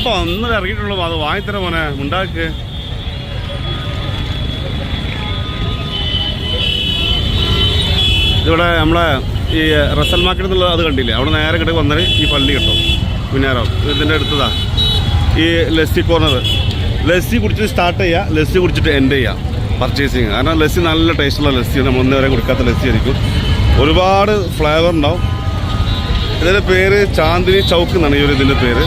ഇപ്പം ഒന്നും ഇറങ്ങിയിട്ടുള്ളൂ. അത് വാങ്ങിത്തരാം മോനെ, ഉണ്ടാക്ക്. ഇവിടെ നമ്മളെ ഈ റസൽ മാർക്കറ്റ് എന്നുള്ള അത് കണ്ടില്ലേ, അവിടെ നേരെ കിടക്ക് വന്നാൽ ഈ പള്ളി കിട്ടും. മിനാരം ഇതിൻ്റെ അടുത്തതാ ഈ ലസ്സി കോർണർ. ലസ്സി കുടിച്ചിട്ട് സ്റ്റാർട്ട് ചെയ്യുക, ലസ്സി കുടിച്ചിട്ട് എൻഡ് ചെയ്യുക പർച്ചേസിങ്. കാരണം ലസ്സി നല്ല ടേസ്റ്റുള്ള ലസ്സിയാണ്, നമ്മൾ ഒന്നേ വരെ കുടിക്കാത്ത ലസ്സി ആയിരിക്കും. ഒരുപാട് ഫ്ലേവർ ഉണ്ടാവും. ഇതിൻ്റെ പേര് ചാന്ദിനി ചൗക്ക് എന്നാണ് ഈ ഒരു ഇതിൻ്റെ പേര്.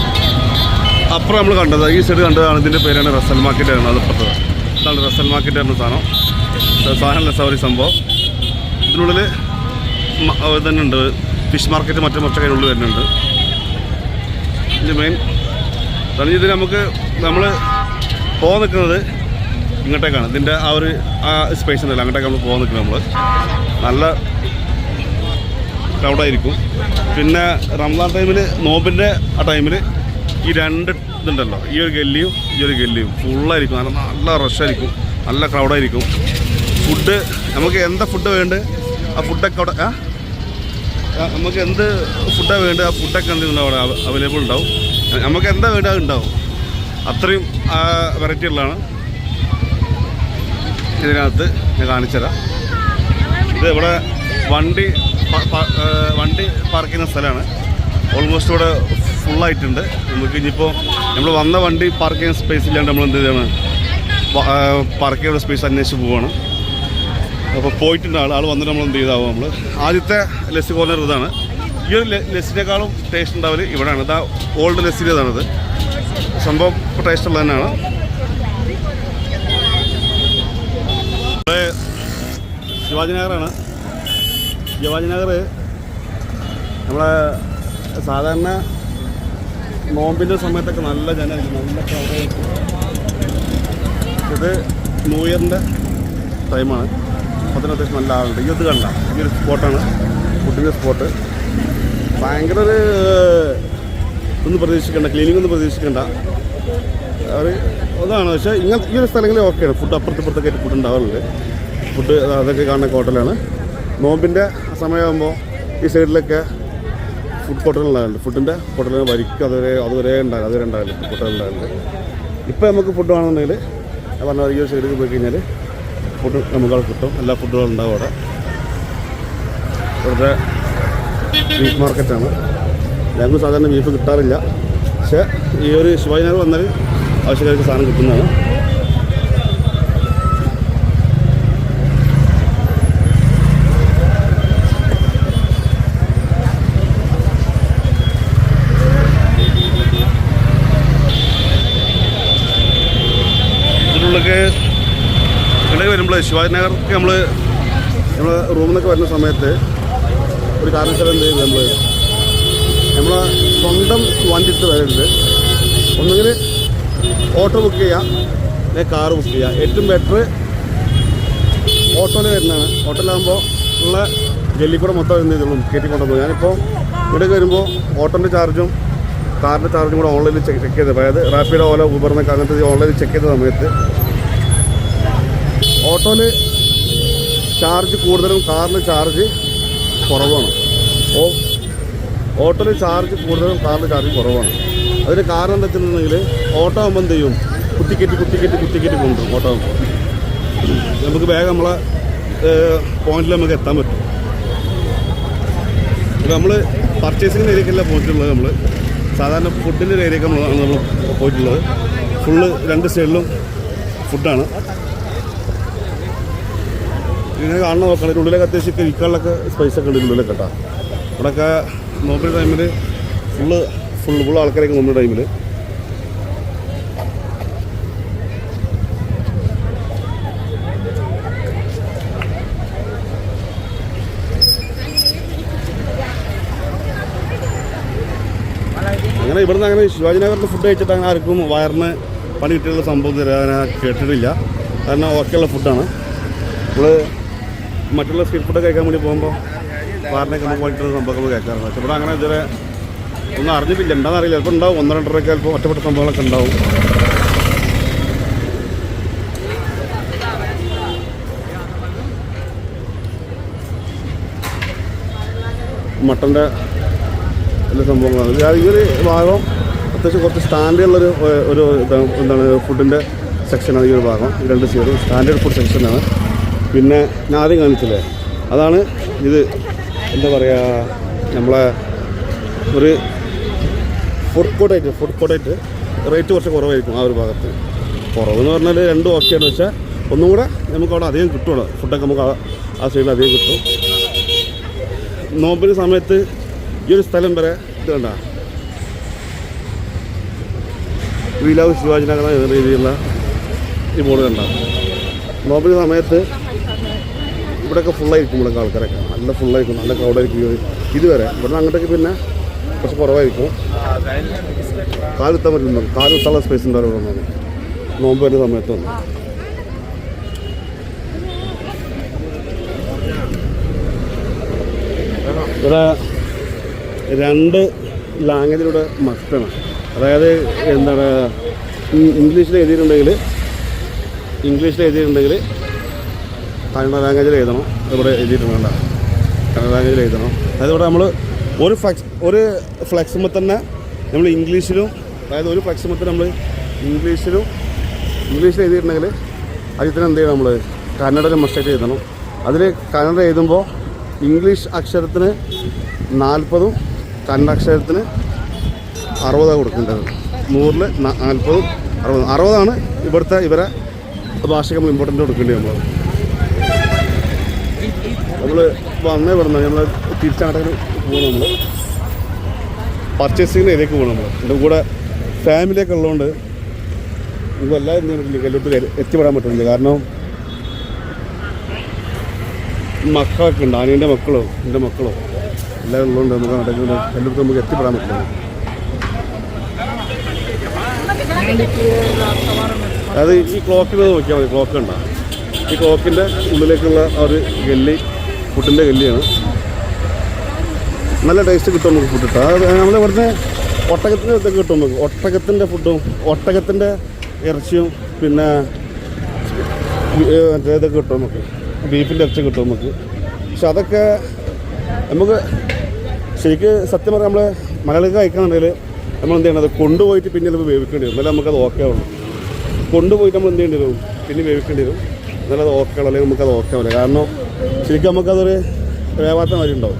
അപ്പുറം നമ്മൾ കണ്ടത് ഈ സൈഡ് കണ്ടതാണ്, ഇതിൻ്റെ പേരാണ് റസൽ മാർക്കറ്റ് ആണ്. അത് അപ്പുറത്തത് ഇതാണ് റസൽ മാർക്കറ്റ് ആയിരുന്ന സാധനമല്ല സോറി സംഭവം. ഇതിനുള്ളിൽ തന്നെ ഉണ്ട് ഫിഷ് മാർക്കറ്റ്, മറ്റൊക്കെ അതിനുള്ളിൽ വരുന്നുണ്ട്. ഇതിൻ്റെ മെയിൻ ഇതിൽ നമ്മൾ പോകാൻ നിൽക്കുന്നത് ഇങ്ങോട്ടേക്കാണ്. ഇതിൻ്റെ ആ സ്പേസ് ഉണ്ടല്ലോ, അങ്ങോട്ടേക്ക് നമ്മൾ പോകാൻ നിൽക്കുന്നത്. നമ്മൾ നല്ല ക്രൗഡായിരിക്കും. പിന്നെ റംസാൻ ടൈമിൽ, നോമ്പിൻ്റെ ആ ടൈമിൽ ഈ രണ്ട് ഇതുണ്ടല്ലോ, ഈ ഒരു ഗല്ലിയും ഈ ഒരു ഗല്ലിയും ഫുള്ളായിരിക്കും. നല്ല റഷായിരിക്കും, നല്ല ക്രൗഡായിരിക്കും. ഫുഡ് നമുക്ക് എന്താ ഫുഡ് വേണ്ടത് ആ ഫുഡൊക്കെ അവിടെ നമുക്ക് എന്ത് ഫുഡാണ് വേണ്ടത് ആ ഫുഡൊക്കെ എന്തെങ്കിലും അവിടെ അവൈലബിൾ ഉണ്ടാവും. നമുക്ക് എന്താ വേണ്ടത് അത് ഉണ്ടാവും. അത്രയും വെറൈറ്റി ഉള്ളതാണ്. ഇതിനകത്ത് ഞാൻ കാണിച്ചുതരാം. ഇത് ഇവിടെ വണ്ടി പാർക്ക് ചെയ്യുന്ന സ്ഥലമാണ്. ഓൾമോസ്റ്റ് ഇവിടെ ഫുള്ളായിട്ടുണ്ട്. നമുക്ക് ഇനിയിപ്പോൾ നമ്മൾ വന്ന വണ്ടി പാർക്ക് ചെയ്യുന്ന സ്പേസ് ഇല്ലാണ്ട് നമ്മൾ എന്ത് ചെയ്യാണ്, പാർക്ക് ചെയ്യുന്ന സ്പേസ് അന്വേഷിച്ച് പോവുകയാണ്. അപ്പോൾ പോയിട്ടുണ്ട് ആൾ വന്നിട്ട് നമ്മൾ എന്ത് ചെയ്താവും. നമ്മൾ ആദ്യത്തെ ലസ്സി കോർണർ ഇതാണ്. ഈ ഒരു ലസ്സിനേക്കാളും ടേസ്റ്റ് ഉണ്ടാവൽ ഇവിടെയാണ്. ഇതാ ഓൾഡ് ലസ്സിൻ്റെതാണിത്. സംഭവം ടേസ്റ്റ് ഉള്ളത് തന്നെയാണ്. ഇവിടെ ശിവാജിനഗറാണ്. ശിവാജിനഗർ നമ്മളെ സാധാരണ നോമ്പിൻ്റെ സമയത്തൊക്കെ നല്ല ജനമായിരിക്കും, നല്ല ക്രൗഡായിരിക്കും. ഇത് ന്യൂ ഇയറിൻ്റെ ടൈമാണ്. അപ്പോൾ അതിന് അത്യാവശ്യം നല്ല ആളുണ്ട്. ഇത് കണ്ട ഈ ഒരു സ്പോട്ടാണ്, ഫുഡിൻ്റെ സ്പോട്ട്. ഭയങ്കര ഒരു ഒന്നും പ്രതീക്ഷിക്കേണ്ട, ക്ലീനിങ് ഒന്നും പ്രതീക്ഷിക്കേണ്ട. അവർ അതാണ്. പക്ഷേ ഈ ഒരു സ്ഥലങ്ങളിൽ ഓക്കെയാണ്. ഫുഡ് അപ്പുറത്തൊക്കെ ഫുഡ് ഉണ്ടാവാറുണ്ട്. ഫുഡ് അതൊക്കെ കാണുന്ന ഹോട്ടലാണ്. നോമ്പിൻ്റെ സമയമാകുമ്പോൾ ഈ സൈഡിലൊക്കെ ഫുഡ് ഹോട്ടലുണ്ടാകുന്നുണ്ട്. ഫുഡിൻ്റെ ഹോട്ടലുകൾ വരിക്കും അതുവരെ ഉണ്ടാവില്ല ഹോട്ടലുണ്ടാകുന്നുണ്ട്. ഇപ്പോൾ നമുക്ക് ഫുഡ് വേണമെന്നുണ്ടെങ്കിൽ പറഞ്ഞാൽ ഈ ഒരു സൈഡിൽ പോയി കഴിഞ്ഞാൽ ഫുഡ് നമുക്ക് കിട്ടും. എല്ലാ ഫുഡുകളും ഉണ്ടാവും അവിടെ. ഇവിടുത്തെ ബീഫ് മാർക്കറ്റാണ്. ഞങ്ങൾക്ക് സാധാരണ ബീഫ് കിട്ടാറില്ല. പക്ഷേ ഈ ഒരു ശിവാജിനഗർ വന്നാൽ ആവശ്യക്കാർക്ക് സാധനം കിട്ടുന്നതാണ്. ഇതിനുള്ളൊക്കെ ഇടയിൽ വരുമ്പോൾ ശിവാജിനഗർക്ക് നമ്മൾ റൂമിൽ നിന്നൊക്കെ വരുന്ന സമയത്ത് ഒരു കാരണവശാലും എന്ത് ചെയ്യും, നമ്മളെ സ്വന്തം വണ്ടി എടുത്ത് വരരുത്. ഒന്നുകിൽ ഓട്ടോ ബുക്ക് ചെയ്യുക, അല്ലെങ്കിൽ കാറ് ബുക്ക് ചെയ്യുക. ഏറ്റവും ബെറ്റർ ഓട്ടോയിൽ വരുന്നതാണ്. ഓട്ടോയിലാകുമ്പോൾ ഉള്ള ഗല്ലിക്കൂടെ മൊത്തം എന്ത് ചെയ്തോളും കയറ്റിക്കൊണ്ടുപോകും. ഞാനിപ്പോൾ ഇവിടേക്ക് വരുമ്പോൾ ഓട്ടോൻ്റെ ചാർജും കാറിൻ്റെ ചാർജും കൂടെ ഓൺലൈനിൽ ചെക്ക് ചെയ്ത്, അതായത് റാപ്പിഡോ, ഓല, ഊബറിനൊക്കെ അങ്ങനത്തെ ഓൺലൈനിൽ ചെക്ക് ചെയ്ത സമയത്ത് ഓട്ടോയിൽ ചാർജ് കൂടുതലും കാറിന് ചാർജ് കുറവാണ്. ഓട്ടോയിൽ ചാർജ് കൂടുതലും കാറിന് ചാർജ് കുറവാണ്. അതിന് കാരണം എന്താ വെച്ചിട്ടുണ്ടെങ്കിൽ ഓട്ടോ ആകുമ്പോൾ എന്ത് ചെയ്യും, കുത്തിക്കറ്റി കൊണ്ടുവരും. ഓട്ടോ ആകുമ്പോൾ നമുക്ക് വേഗം നമ്മളെ പോയിന്റിൽ നമുക്ക് എത്താൻ പറ്റും. ഇപ്പോൾ നമ്മൾ പർച്ചേസിങ്ങിൻ്റെ ഏരിയക്കല്ല പോയിട്ടുള്ളത്. നമ്മൾ സാധാരണ ഫുഡിൻ്റെ ഒരു ഏരിയക്ക് നമ്മൾ പോയിട്ടുള്ളത്. ഫുള്ള് രണ്ട് സൈഡിലും ഫുഡാണ്. ഇങ്ങനെ കാണുന്ന നോക്കണം. ഇതിനുള്ളിലൊക്കെ അത്യാവശ്യം ഇരിക്കാനുള്ളൊക്കെ സ്പേസൊക്കെ ഉണ്ട് ഇതിനുള്ളിലൊക്കെ കേട്ടോ. ഇവിടെയൊക്കെ നോമ്പിൻ്റെ ടൈമിൽ ഫുൾ ആൾക്കാരൊക്കെ നോമ്പിൻ്റെ ടൈമിൽ അങ്ങനെ ഇവിടുന്ന് അങ്ങനെ ശിവാജിനഗറിൽ ഫുഡ് കഴിച്ചിട്ട് അങ്ങനെ ആർക്കും വയറിന് പണി കിട്ടിയുള്ള സംഭവം തരാൻ കേട്ടിട്ടില്ല. കാരണം ഓക്കെയുള്ള ഫുഡാണ്. നമ്മൾ മറ്റുള്ള സ്ട്രീറ്റ് ഫുഡ് കഴിക്കാൻ വേണ്ടി പോകുമ്പോൾ വാറിനൊക്കെ നമുക്ക് വേണ്ടിയിട്ടുള്ള സംഭവങ്ങൾ കേൾക്കാറുണ്ട്. പക്ഷെ ഇവിടെ അങ്ങനെ ഇതുവരെ ഒന്നും അറിഞ്ഞിട്ടില്ല. എന്താണെന്ന് അറിയില്ല. ചിലപ്പോൾ ഉണ്ടാവും, 1-2 ചിലപ്പോൾ ഒറ്റപ്പെട്ട സംഭവങ്ങളൊക്കെ ഉണ്ടാവും. മട്ടൻ്റെ എല്ലാ സംഭവങ്ങളാണ്. ഈ ഒരു ഭാഗം അത്യാവശ്യം കുറച്ച് സ്റ്റാൻഡേർഡുള്ളൊരു എന്താണ് ഫുഡിൻ്റെ സെക്ഷനാണ് ഈ ഒരു ഭാഗം. ഈ രണ്ട് സൈഡും സ്റ്റാൻഡേർഡ് ഫുഡ് സെക്ഷനാണ്. പിന്നെ ഞാൻ ആദ്യം കാണിച്ചില്ലേ, അതാണ് ഇത്. എന്താ പറയുക, നമ്മളെ ഒരു ഫുഡ് കോർട്ടായിട്ട് റേറ്റ് കുറച്ച് കുറവായിരിക്കും ആ ഒരു ഭാഗത്ത്. കുറവെന്ന് പറഞ്ഞാൽ രണ്ടും ഓക്കെയാണ്. പക്ഷേ ഒന്നും കൂടെ നമുക്ക് അവിടെ അധികം കിട്ടുമല്ലോ, ഫുഡൊക്കെ നമുക്ക് ആ സൈഡിൽ അധികം കിട്ടും. നോമ്പിന് സമയത്ത് ഈ ഒരു സ്ഥലം വരെ ഇത് കണ്ട വി ലവ് ശിവാജിനഗർ എന്ന രീതിയിലുള്ള ഈ ബോർഡ് കണ്ട. നോമ്പിന് സമയത്ത് ഇവിടെയൊക്കെ ഫുള്ളായിരിക്കും. ഇവിടെയൊക്കെ ആൾക്കാരൊക്കെ നല്ല ഫുള്ളായിരിക്കും, നല്ല ക്രൗഡായിരിക്കും. ഇതുവരെ ഇവിടെ അങ്ങോട്ടേക്ക് പിന്നെ കുറച്ച് കുറവായിരിക്കും. കാലുത്താൻ പറ്റുന്നു, കാലുത്താനുള്ള സ്പേസ് ഉണ്ടാവും ഇവിടെ വന്നു നോമ്പ് വരുന്ന സമയത്ത് വന്നു. ഇവിടെ 2 ലാംഗ്വേജിലൂടെ മസ്റ്റാണ്. അതായത് എന്താണ്, ഇംഗ്ലീഷിൽ എഴുതിയിട്ടുണ്ടെങ്കിൽ കന്നഡ ലാംഗ്വേജിൽ എഴുതണം. ഇവിടെ എഴുതിയിട്ടുണ്ട്, കന്നഡ ലാംഗ്വേജിൽ എഴുതണം. അതായത് ഇവിടെ നമ്മൾ ഒരു ഫ്ലെക്സുമ്പോൾ തന്നെ നമ്മൾ ഇംഗ്ലീഷിലും, അതായത് ഒരു ഫ്ലെക്സുമ്പോൾ തന്നെ നമ്മൾ ഇംഗ്ലീഷിൽ എഴുതിയിട്ടുണ്ടെങ്കിൽ അതിൽ തന്നെ എന്ത് ചെയ്യണം, നമ്മൾ കന്നഡയിൽ മസ്റ്റായിട്ട് എഴുതണം. അതിൽ കന്നഡ എഴുതുമ്പോൾ ഇംഗ്ലീഷ് അക്ഷരത്തിന് 40ഉം കന്നഡ അക്ഷരത്തിന് 60 കൊടുക്കേണ്ടത്. 100-ൽ 40, 60 ഇവിടുത്തെ ഇവരെ ഭാഷയ്ക്ക് നമ്മൾ ഇമ്പോർട്ടൻ്റ് കൊടുക്കേണ്ടത്. നമ്മൾ വന്നേ വിടുന്ന നമ്മൾ തിരിച്ചങ്ങോട്ടേക്ക് പോകുന്നു. നമ്മൾ പർച്ചേസിങ്ങിന് ഏരിയക്ക് പോകണം. നമ്മൾ എൻ്റെ കൂടെ ഫാമിലിയൊക്കെ ഉള്ളതുകൊണ്ട് നമുക്ക് എല്ലാവരും എല്ലായിടത്തും എത്തിപ്പെടാൻ പറ്റുന്നില്ല. കാരണം മക്കളൊക്കെ ഉണ്ട്, അനിയൻ്റെ മക്കളോ എൻ്റെ മക്കളോ എല്ലാവരും ഉള്ളതുകൊണ്ട് നമുക്ക് നടക്കുന്നത് എല്ലായിടത്തും നമുക്ക് എത്തിപ്പെടാൻ പറ്റില്ല. അതായത് ഈ ക്ലോക്കിൽ നോക്കിയാൽ മതി, ക്ലോക്ക് ഉണ്ടാകും. ഈ ക്ലോക്കിൻ്റെ ഉള്ളിലേക്കുള്ള ആ ഒരു ഗല്ലി ഫുഡിൻ്റെ ഗല്ലിയാണ്. നല്ല ടേസ്റ്റ് കിട്ടും നമുക്ക് ഫുഡ് കിട്ടും. അത് നമ്മൾ ഇവിടുന്ന് ഒട്ടകത്തിൻ്റെ ഇതൊക്കെ കിട്ടും നമുക്ക്. ഒട്ടകത്തിൻ്റെ ഫുഡും ഒട്ടകത്തിൻ്റെ ഇറച്ചിയും പിന്നെ ഇതൊക്കെ കിട്ടും നമുക്ക്. ബീഫിൻ്റെ ഇറച്ചി കിട്ടും നമുക്ക്. പക്ഷെ അതൊക്കെ നമുക്ക് ശരിക്ക് സത്യം പറഞ്ഞാൽ നമ്മൾ മലയാളിക്ക് കഴിക്കണമെന്നുണ്ടെങ്കിൽ നമ്മൾ എന്ത് ചെയ്യണം, അത് കൊണ്ടുപോയിട്ട് പിന്നെ ചിലപ്പോൾ വേവിക്കേണ്ടി വരും. എന്നാലും നമുക്കത് ഓക്കെ ആവുള്ളൂ. കൊണ്ടുപോയിട്ട് നമ്മൾ എന്ത് ചെയ്യേണ്ടി വരും, പിന്നെ വേവിക്കേണ്ടി വരും. എന്നാലും അത് ഓക്കെ ആവുള്ളൂ, അല്ലെങ്കിൽ നമുക്കത് ഓക്കെ ആവില്ല. കാരണം ശരിക്കും നമുക്കതൊരു വേവാത്ത വഴി ഉണ്ടാവും,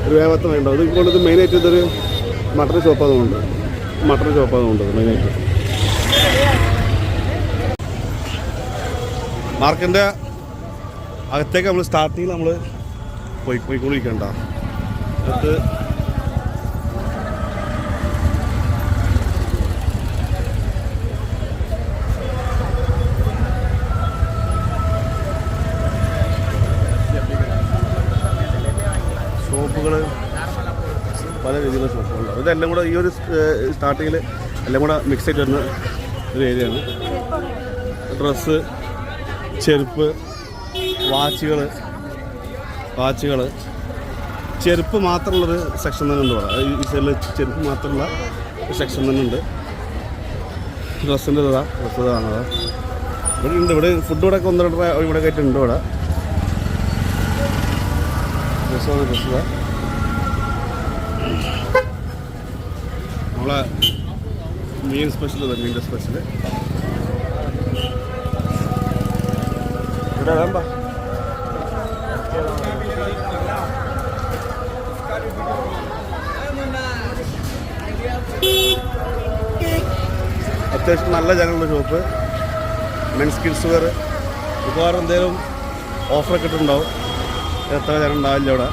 ഇതുകൊണ്ട് ഇത് മെയിനായിട്ട് ഇതൊരു മട്ടൺ ഷോപ്പാതുകൊണ്ട് മെയിനായിട്ട് മാർക്കറ്റിൻ്റെ അകത്തേക്ക് നമ്മൾ സ്റ്റാർട്ടിങ്ങിൽ നമ്മൾ പോയിക്കൊണ്ടിരിക്കണ്ട. അത് ഷോപ്പുകൾ പല രീതിയിലുള്ള ഷോപ്പുകളുണ്ട്. ഇതെല്ലാം കൂടെ ഈ ഒരു സ്റ്റാർട്ടിങ്ങിൽ എല്ലാം കൂടെ മിക്സ് ആയിട്ട് വരുന്ന ഒരു ഏരിയയാണ്. ഡ്രസ്സ്, ചെരുപ്പ്, വാച്ചുകൾ, ചെരുപ്പ് മാത്രമുള്ളൊരു സെക്ഷൻ തന്നെ ഉണ്ട് ഇവിടെ. ഈ സൈഡിൽ ചെരുപ്പ് മാത്രമുള്ള ഒരു സെക്ഷൻ തന്നെ ഉണ്ട്. ഡ്രസ്സിൻ്റെ ഡ്രസ്സ് കാണുക ഇവിടെ ഉണ്ട്. ഇവിടെ ഫുഡ് ഇവിടെ 1-2 ഇവിടെ കയറ്റുണ്ട്. ഇവിടെ ഡ്രസ്സ് നമ്മളെ മീൻ സ്പെഷ്യൽ, മീൻ്റെ സ്പെഷ്യൽ ഇവിടെ വേണ്ട. അത്യാവശ്യം നല്ല ജനങ്ങളുടെ ഷോപ്പ്. മെൻസ് കിഡ്സ് വെയർ മിക്കവാറും എന്തെങ്കിലും ഓഫറൊക്കെ ഇട്ടുണ്ടാവും. എത്ര ജനം ഉണ്ടാവില്ല ഇവിടെ.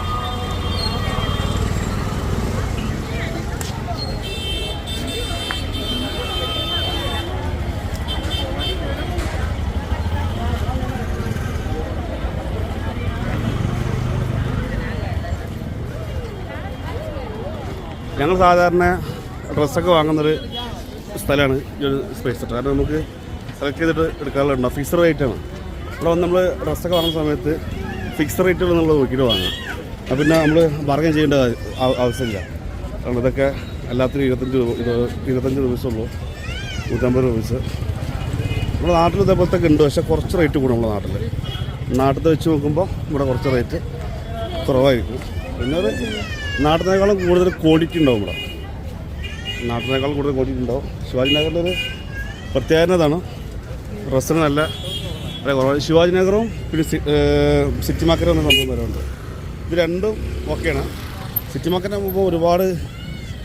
ഞങ്ങൾ സാധാരണ ഡ്രസ്സൊക്കെ വാങ്ങുന്നൊരു സ്ഥലമാണ് ഈ ഒരു സ്പേസ്. കാരണം നമുക്ക് സെലക്ട് ചെയ്തിട്ട് എടുക്കാറുണ്ടാവും. ഫിക്സഡ് റേറ്റാണ്. ഇവിടെ വന്ന് നമ്മൾ ഡ്രസ്സൊക്കെ വാങ്ങുന്ന സമയത്ത് ഫിക്സഡ് റേറ്റുകൾ നമ്മൾ നോക്കിയിട്ട് വാങ്ങാം. അപ്പം പിന്നെ നമ്മൾ ബാർഗൈൻ ചെയ്യേണ്ട ആവശ്യമില്ല. കാരണം ഇതൊക്കെ എല്ലാത്തിനും 25 രൂപയുള്ളൂ, 150 രൂപ. നമ്മുടെ നാട്ടിൽ ഇതേപോലത്തെ ഉണ്ട്, പക്ഷേ കുറച്ച് റേറ്റ് കൂടും. നമ്മുടെ നാട്ടിൽ വെച്ച് നോക്കുമ്പോൾ ഇവിടെ കുറച്ച് റേറ്റ് കുറവായിരിക്കും. പിന്നെ ഒരു നാട്ടിനേക്കാളും കൂടുതൽ ക്വാളിറ്റി ഉണ്ടാവും ഇവിടെ. നാട്ടിനേക്കാൾ കൂടുതൽ കൂട്ടിയിട്ടുണ്ടാവും. ശിവാജി നഗറിൻ്റെ ഒരു പ്രത്യേകതയാണ് ഡ്രസ്സിന് നല്ല കുറവാണ്. ശിവാജി നഗറും പിന്നെ സിറ്റി മാർക്കറ്റ് എന്ന സംഭവം വരുന്നുണ്ട്. ഇത് രണ്ടും ഓക്കെയാണ്. സിറ്റി മാർക്കറ്റ് ആകുമ്പോൾ ഒരുപാട്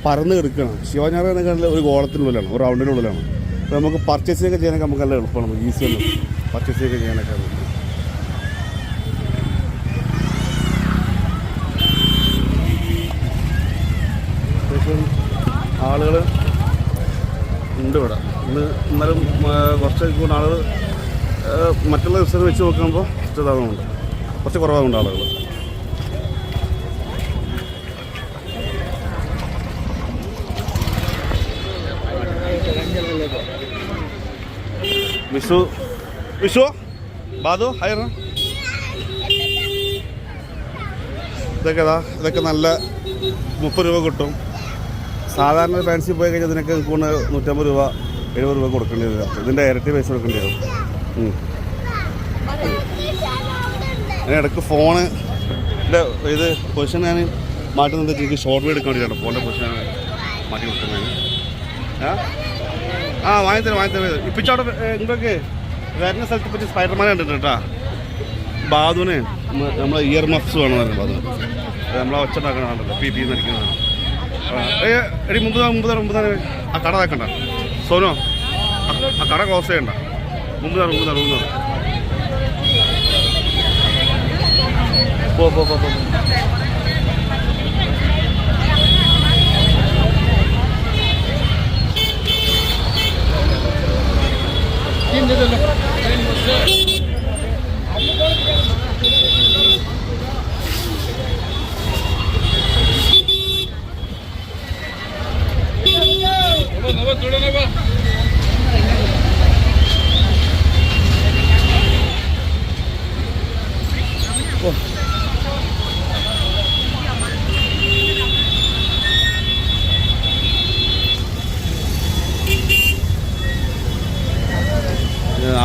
പരന്ന് കിടക്കുകയാണ്. ശിവാജി നഗർ എന്നൊക്കെ ഒരു ഗോളത്തിനുള്ളിലാണ്, ഒരു റൗണ്ടിനുള്ളിലാണ്. അപ്പോൾ നമുക്ക് പർച്ചേസ് ഒക്കെ ചെയ്യാനൊക്കെ നമുക്ക് നല്ല എളുപ്പമാണ്, ഈസിയാണ് പർച്ചേസ് ഒക്കെ ചെയ്യാനൊക്കെ. ആളുകൾ ഉണ്ട് ഇവിടെ. ഇന്നാലും കുറച്ച് കൂടുതൽ ആളുകൾ മറ്റുള്ള ദിവസം വെച്ച് നോക്കുമ്പോൾ ഇഷ്ടതാകുന്നുണ്ട്, കുറച്ച് കുറവാകുന്നുണ്ട് ആളുകൾ. വിഷു ബാദു ഹയർ ഇതൊക്കെ നല്ല 30 രൂപ കിട്ടും. സാധാരണ ഫാൻസി പോയി കഴിഞ്ഞാൽ ഇതിനൊക്കെ കൊണ്ട് 150 രൂപ 70 രൂപ കൊടുക്കേണ്ടി വരും. ഇതിൻ്റെ ഇരട്ടി പൈസ കൊടുക്കേണ്ടി വരും. ഇടയ്ക്ക് ഫോണിൻ്റെ ഇത് പൊസിഷൻ ഞാൻ മാറ്റുന്നത് എനിക്ക് ഷോർട്ട് വീഡിയോ എടുക്കാൻ വേണ്ടിയിട്ടാണ്. ഫോണിൻ്റെ പൊസിഷൻ മാറ്റി കൊടുക്കുന്നതിന് വാങ്ങിത്തരാം. ഇപ്പിച്ചോടെ എന്തൊക്കെ വരുന്ന സ്ഥലത്തെ പറ്റി സ്പൈഡർമാനെ കണ്ടിട്ട് കേട്ടാ. ബാദുവിന് നമ്മളെ ഇയർ മഫ്സ് വേണമെന്നറിയാം. ബാദു നമ്മളെ ഒച്ചുണ്ടാക്കണമല്ലോ, പി നടിക്കുന്നതാണ്. എടി മുമ്പ് തന്നെ ആ കട താക്കണ്ട സോനോ, ആ കട ക്ലോസ് ചെയ്യണ്ട. മുമ്പ് പോ.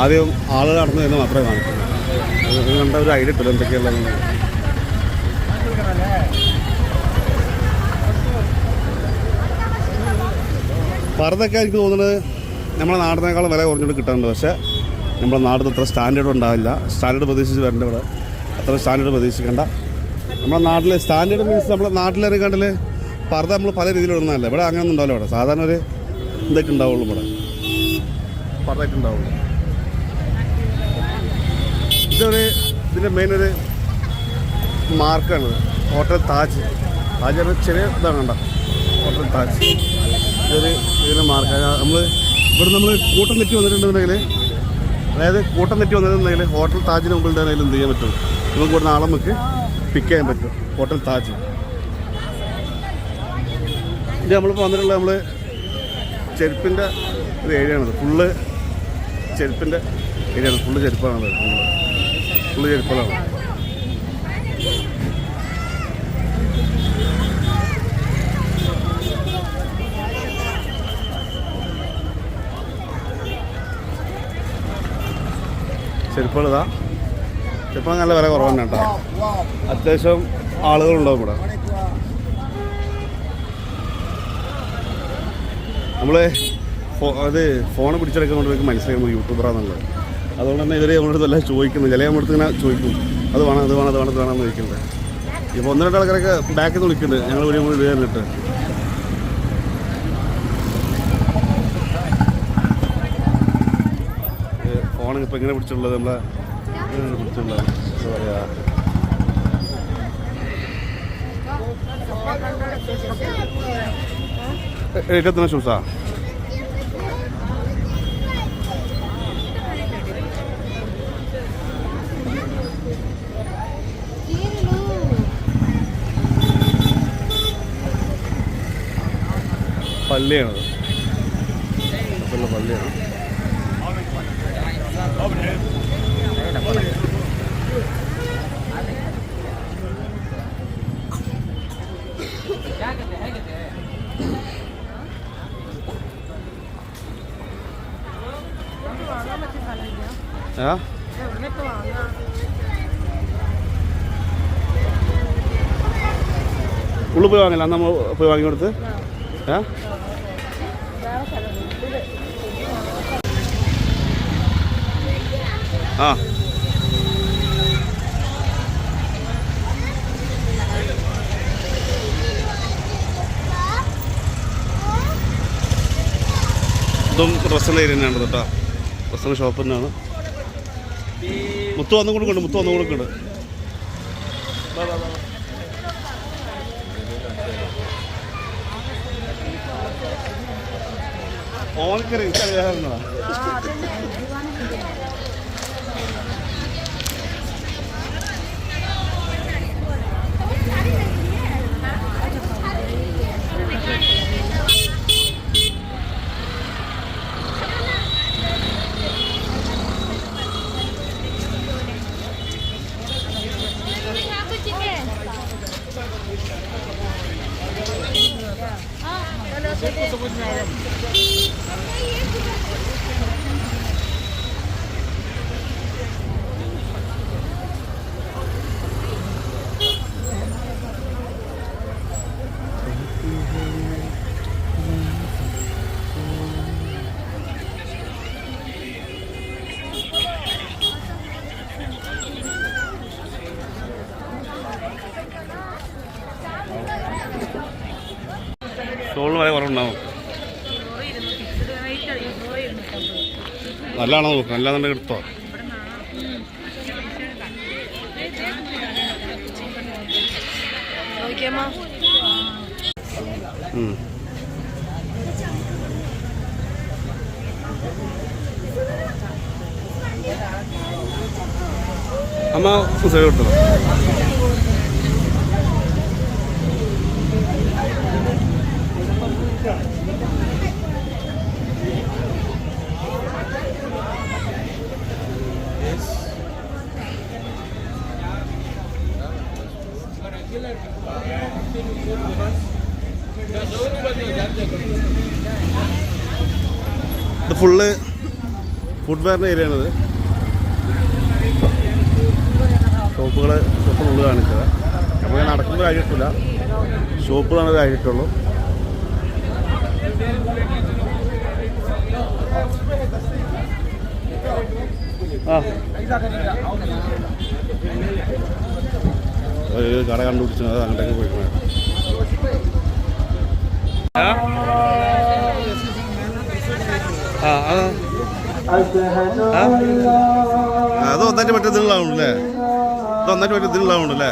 ആദ്യം ആളുകൾ നടന്നു എന്ന് മാത്രമേ കാണിക്കുള്ളൂ. അത് കണ്ട ഒരു ഐഡിയ ഇട്ടില്ല എന്തൊക്കെയുള്ളതെന്ന്. പർദ്ദയൊക്കെ എനിക്ക് തോന്നുന്നത് നമ്മളെ നാടിനേക്കാളും വില കുറഞ്ഞുകൊണ്ട് കിട്ടാറുണ്ട്. പക്ഷേ നമ്മുടെ നാടിന് അത്ര സ്റ്റാൻഡേർഡ് ഉണ്ടാവില്ല. സ്റ്റാൻഡേർഡ് പ്രതീക്ഷിച്ച് വരേണ്ട ഇവിടെ അത്ര സ്റ്റാൻഡേർഡ് പ്രതീക്ഷിക്കേണ്ട. നമ്മുടെ നാട്ടിലെ സ്റ്റാൻഡേർഡ് മീൻസ് നമ്മളെ നാട്ടിലിറങ്ങാണ്ടിൽ പർദ്ദ നമ്മൾ പല രീതിയിൽ ഇടുന്നതല്ല. ഇവിടെ അങ്ങനെ ഒന്നും ഉണ്ടാവില്ല. ഇവിടെ സാധാരണ ഒരു ഇതൊക്കെ ഉണ്ടാവുള്ളൂ, ഇവിടെ പർദ്ദയൊക്കെ ഉണ്ടാവുള്ളൂ. ഇതിൻ്റെ മെയിൻ ഒരു മാർക്കാണ് ഹോട്ടൽ താജ്. താജ് പറഞ്ഞാൽ ചെറിയ ഇതാണ് കണ്ട ഹോട്ടൽ താജ്. ഇതിൻ്റെ മാർക്കാണ്. നമ്മൾ കൂട്ടം തെറ്റി വന്നിട്ടുണ്ടെന്നുണ്ടെങ്കിൽ, അതായത് കൂട്ടം തെറ്റി വന്നിട്ടുണ്ടെങ്കിൽ ഹോട്ടൽ താജിന് മുമ്പിൽ തന്നെ എന്ത് ചെയ്യാൻ പറ്റും, നമുക്ക് ഇവിടെ നാളെ നമുക്ക് പിക്ക് ചെയ്യാൻ പറ്റും. ഹോട്ടൽ താജ് ഇത് നമ്മളിപ്പോൾ വന്നിട്ടുള്ള നമ്മൾ ചെരുപ്പിൻ്റെ ഒരു ഏരിയയാണത്. ഫുള്ള് ചെരുപ്പിൻ്റെ ഏരിയയാണ്. ഫുള്ള് ചെരുപ്പാണത്. ഫുള്ള് ചെരുപ്പുകളാണ്. ചെരുപ്പുകൾ നല്ല വില കുറവ് തന്നെ കേട്ടോ. അത്യാവശ്യം ആളുകളുണ്ടാവും ഇവിടെ. നമ്മൾ ഫോണ് പിടിച്ചെടുക്കാൻ കൊണ്ട് നമുക്ക് മനസ്സിലാക്കും യൂട്യൂബറാണെന്നുള്ളത്. അതുകൊണ്ട് തന്നെ ഇവർ നമ്മളടുത്ത് എല്ലാം ചോദിക്കുന്നത്. ചില നമ്മളടുത്ത് ഇങ്ങനെ ചോദിക്കും, അത് വേണമെന്ന് ചോദിക്കുന്നത്. ഇപ്പോൾ 1-2 ആൾക്കാരൊക്കെ ബാക്കിൽ നിന്ന് വിളിക്കുന്നുണ്ട്, ഞങ്ങൾ ഒരു കൂടി കയറിയിട്ട്. ഫോൺ ഇപ്പോൾ ഇങ്ങനെ പിടിച്ചുള്ളത് നമ്മളെ പിടിച്ചുള്ളത് എന്താ പറയുക, എഴുപത്തി ഷൂസാ. പള്ളിയാണത്, പള്ളിയാണ്. ഉള്ളു പോയി വാങ്ങില്ല, അന്ന് നമ്മൾ പോയി വാങ്ങി കൊടുത്ത്. ആ ഇതും ഡ്രസ്സിൻ്റെ ഏരിയ തന്നെയാണ് കേട്ടോ. ഡ്രസ്സിൻ്റെ ഷോപ്പ് തന്നെയാണ്. മുത്തു വന്നും കൂടെ ഉണ്ട്. മുത്തു വന്നും കൂടെ ഉണ്ട്. ഓനക്കറി എനിക്കറിയാവുന്നതാ. ഷോളിന് വരെ കുറവുണ്ടാവും. നല്ലതാണോ നോക്കാം. നല്ലതാണെന്നുണ്ടെങ്കിൽ എടുത്തോ. അമ്മ സൈഡ് കൊടുത്തോ. ഇത് ഫുള്ള് ഫുട്വെയറിൻ്റെ ഏരിയ ആണിത്. ഷോപ്പുകൾ കാണിച്ചത് നമുക്ക് നടക്കുമ്പോൾ കാര്യമില്ല. ഷോപ്പുകളാണ് കാര്യമായിട്ടുള്ളൂ. ആ ഒരു കട കണ്ടുപിടിച്ചു. അത് അങ്ങോട്ടേക്ക് പോയിക്കണേ. അത് ഒന്നായിട്ട് പറ്റിയ ഇതിലുള്ളതാവുണ്ടല്ലേ. ഇത് ഒന്നായിട്ട് പറ്റിയ ഇതിലുള്ളതാവുണ്ടല്ലേ.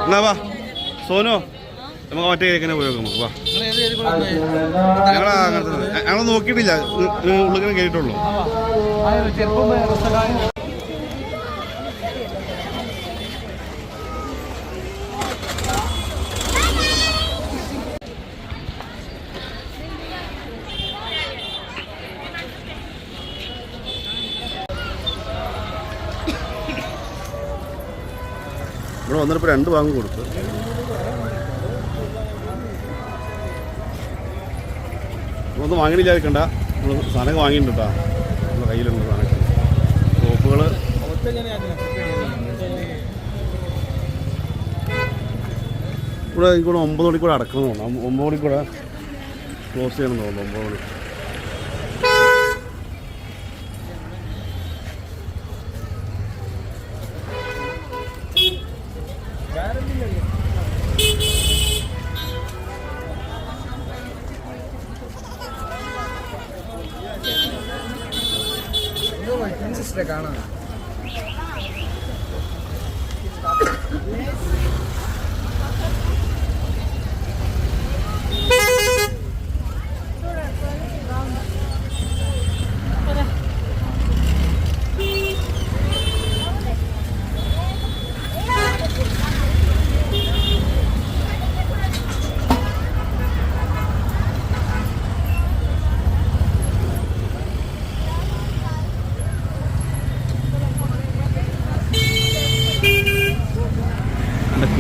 എന്നാ വാ സോനോ, നമുക്ക് മറ്റേ കേൾക്കാൻ പോയി നോക്കാം. വാ, ഞങ്ങൾ നോക്കിയിട്ടില്ല. ഉള്ളിൽ കേട്ടിട്ടുള്ളൂ. ഇവിടെ വന്നിട്ടിപ്പോൾ 2 വാങ്ങി കൊടുത്തു. ഒന്നും വാങ്ങിയില്ലാതിരിക്കണ്ട. നമ്മൾ സാധനമൊക്കെ വാങ്ങിയിട്ടുണ്ട് കേട്ടോ. നമ്മുടെ കയ്യിലുണ്ട് സാധനമൊക്കെ. സോപ്പുകൾ ഇവിടെ എനിക്കൂടെ 9 മണിക്കൂടെ അടക്കണം തോന്നുന്നു. 9 മണിക്കൂടെ ക്ലോസ് ചെയ്യണം തോന്നുന്നു. 9 മണി. കാണാം.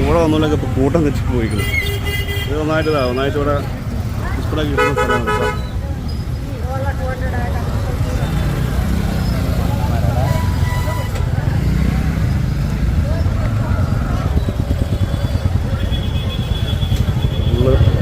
കൂടെ വന്നോലൊക്കെ ഇപ്പോൾ കൂട്ടം തെറ്റിട്ട് പോയിക്കണം. ഇത് ഒന്നായിട്ട് ഇവിടെ ഡിസ്പ്ലേ കിട്ടുന്ന സ്ഥലമാണ് കേട്ടോ. ഫുള്ള്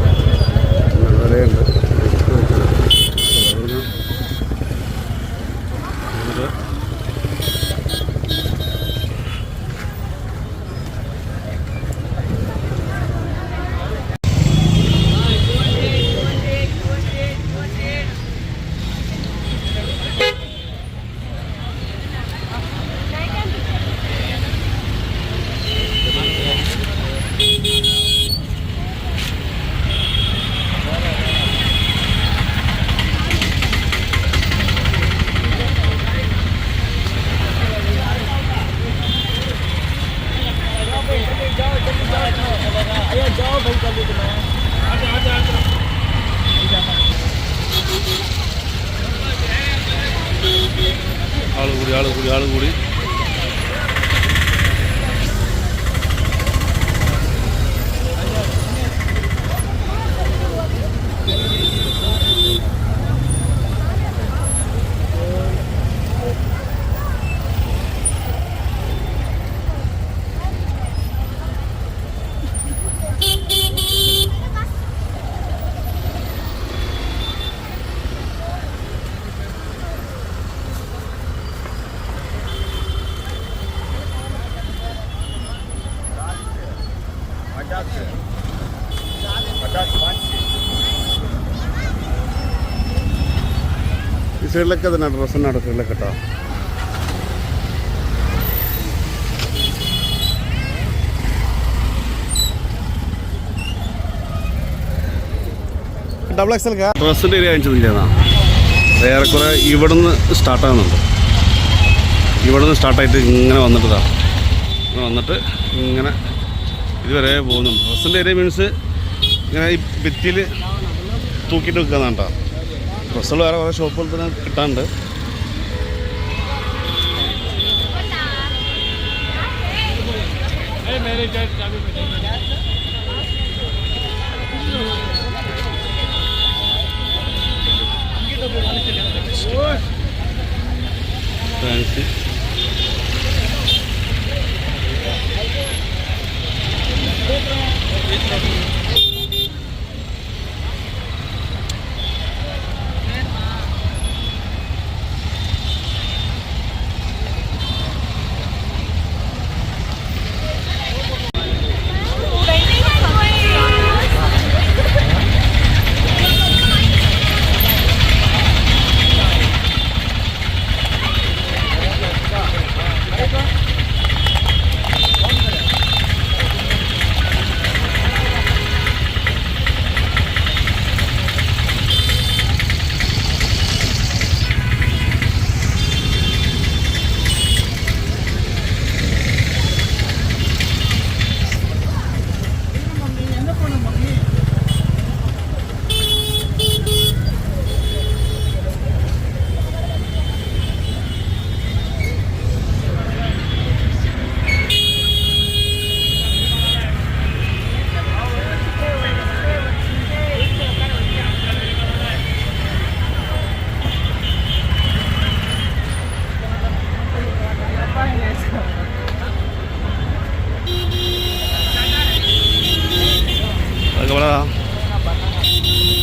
ആള് കൂടി ഈ സൈഡിലൊക്കെ തന്നെ ഡ്രസ്സിനാണ് സൈഡിലൊക്കെ കേട്ടോ. ഡബിൾ എക്സൽ ഡ്രസ്സിൻ്റെ ഏരിയ അയച്ചതില്ലേന്നാ ഏറെക്കുറെ ഇവിടുന്ന് സ്റ്റാർട്ടാകുന്നുണ്ട്. ഇവിടുന്ന് സ്റ്റാർട്ടായിട്ട് ഇങ്ങനെ വന്നിട്ടതാ വന്നിട്ട് ഇങ്ങനെ ഇതുവരെ പോകുന്നുണ്ട്. ഡ്രസ്സിൻ്റെ ഏരിയ മീൻസ് ഇങ്ങനെ ഈ ഭിത്തിയിൽ തൂക്കിയിട്ട് വെക്കുന്നതാണ് കേട്ടോ. ഡ്രസ്സുകൾ വേറെ കുറേ ഷോപ്പുകൾ തന്നെ കിട്ടാറുണ്ട്. ഫാൻസി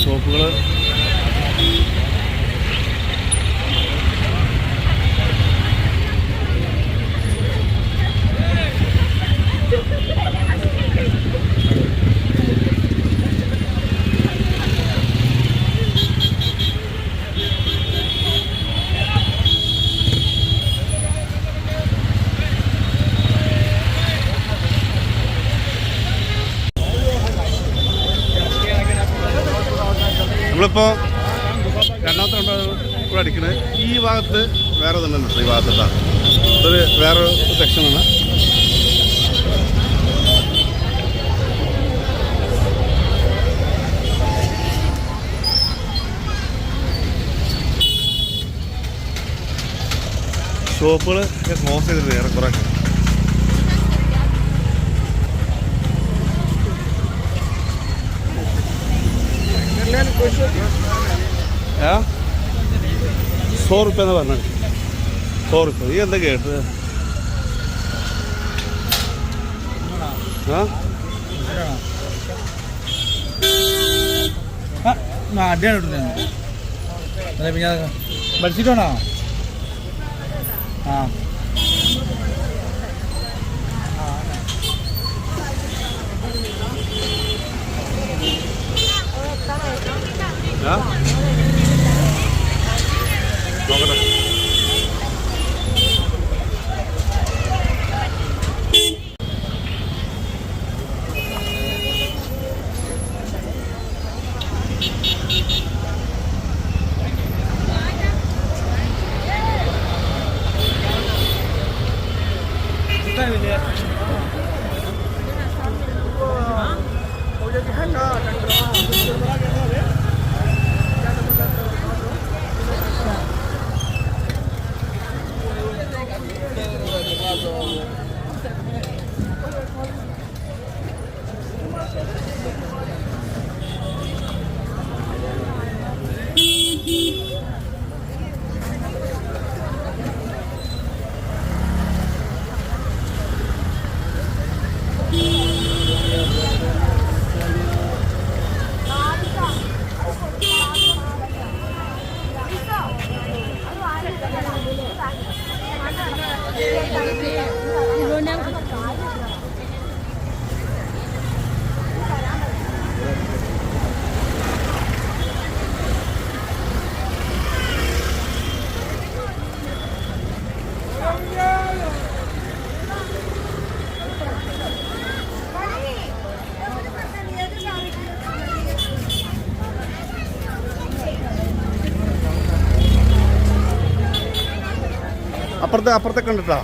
ഷോപ്പുകൾ നമ്മളിപ്പോൾ രണ്ടാമത്തെ ഇവിടെ അടിക്കുന്നത് ഈ ഭാഗത്ത് വേറെ തന്നെ ഉണ്ട്. ഈ ഭാഗത്താ ഇതൊരു വേറെ സെക്ഷനാണ്. ഷോപ്പുകൾ ക്ലോസ് ചെയ്തിട്ട് വേറെ കുറേ हाँ 100 रुपये പറഞ്ഞ 100 रुपये ഈ എന്താ കേട്ടത്? അടിയാണ് പിന്നെ പഠിച്ചിട്ടാണോ? ആ നോക്കട്ടെ. അപ്പുറത്തെ കണ്ടിട്ടാ.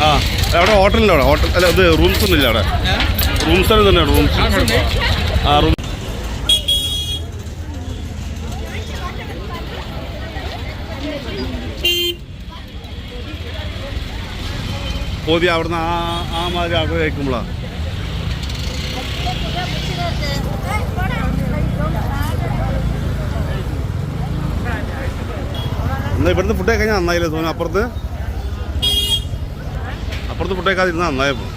ആ അവിടെ ഹോട്ടലിൻ്റെ അവിടെ ഹോട്ടൽ അല്ല ഇത് റൂംസ് ഒന്നും ഇല്ല അവിടെ. റൂംസ് തന്നെ റൂംസ്. ആ റൂം പോതി അവിടുന്ന് ആ മാതിരി ആൾക്കാർ കഴിക്കുമ്പോഴാണ്. എന്നാൽ ഇവിടുന്ന് ഫുഡ് കഴിഞ്ഞാൽ നന്നായില്ലേ സോനു? അപ്പുറത്ത് ഫുഡ് കഴിക്കാതിരുന്നാൽ നന്നായപ്പോൾ.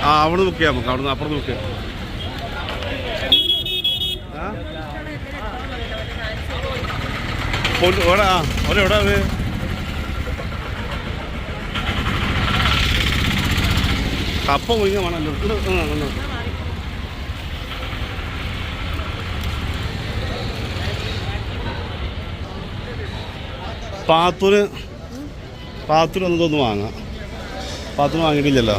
ആ അവിടെ ബുക്ക് ചെയ്യാം നമുക്ക്. അവിടുന്ന് അപ്പുറത്ത് ബുക്ക് ചെയ്യാം. എവിടെ എവിടെ അത്? കപ്പ മുഴിഞ്ഞ വേണമല്ലോ. പാത്തൂര് ഒന്നും വാങ്ങാം. പാത്തൂര് വാങ്ങിയിട്ടില്ലല്ലോ.